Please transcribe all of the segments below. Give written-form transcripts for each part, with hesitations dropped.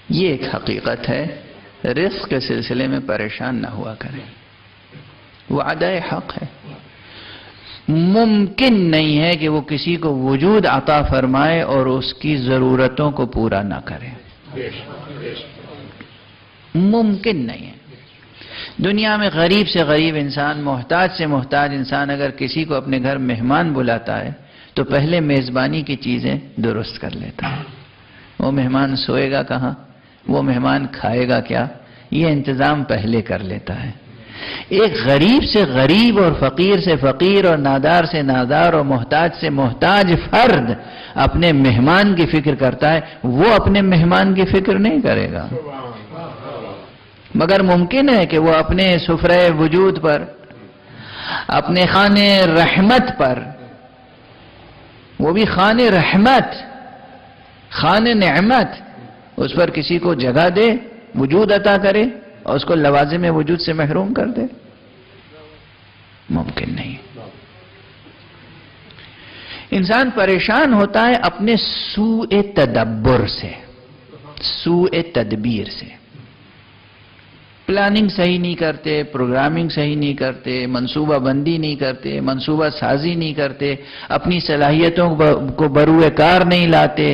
یہ ایک حقیقت ہے، رزق کے سلسلے میں پریشان نہ ہوا کریں، وعدہ حق ہے۔ ممکن نہیں ہے کہ وہ کسی کو وجود عطا فرمائے اور اس کی ضرورتوں کو پورا نہ کرے، ممکن نہیں ہے۔ دنیا میں غریب سے غریب انسان، محتاج سے محتاج انسان اگر کسی کو اپنے گھر مہمان بلاتا ہے تو پہلے میزبانی کی چیزیں درست کر لیتا ہے۔ وہ مہمان سوئے گا کہاں، وہ مہمان کھائے گا کیا، یہ انتظام پہلے کر لیتا ہے۔ ایک غریب سے غریب اور فقیر سے فقیر اور نادار سے نادار اور محتاج سے محتاج فرد اپنے مہمان کی فکر کرتا ہے، وہ اپنے مہمان کی فکر نہیں کرے گا۔ مگر ممکن ہے کہ وہ اپنے سفرہ وجود پر، اپنے خانے رحمت پر، وہ بھی خانے رحمت، خانے نعمت، اس پر کسی کو جگہ دے، وجود عطا کرے اور اس کو لوازم وجود سے محروم کر دے، ممکن نہیں۔ انسان پریشان ہوتا ہے اپنے سوء تدبر سے، سوء تدبیر سے۔ پلاننگ صحیح نہیں کرتے، پروگرامنگ صحیح نہیں کرتے، منصوبہ بندی نہیں کرتے، منصوبہ سازی نہیں کرتے، اپنی صلاحیتوں کو بروئے کار نہیں لاتے،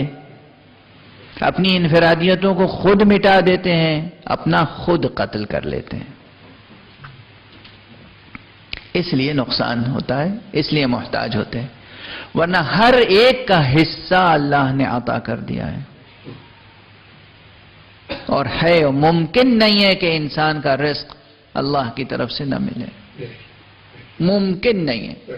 اپنی انفرادیتوں کو خود مٹا دیتے ہیں، اپنا خود قتل کر لیتے ہیں۔ اس لیے نقصان ہوتا ہے، اس لیے محتاج ہوتے ہیں، ورنہ ہر ایک کا حصہ اللہ نے عطا کر دیا ہے، اور ہے ممکن نہیں ہے کہ انسان کا رزق اللہ کی طرف سے نہ ملے، ممکن نہیں ہے۔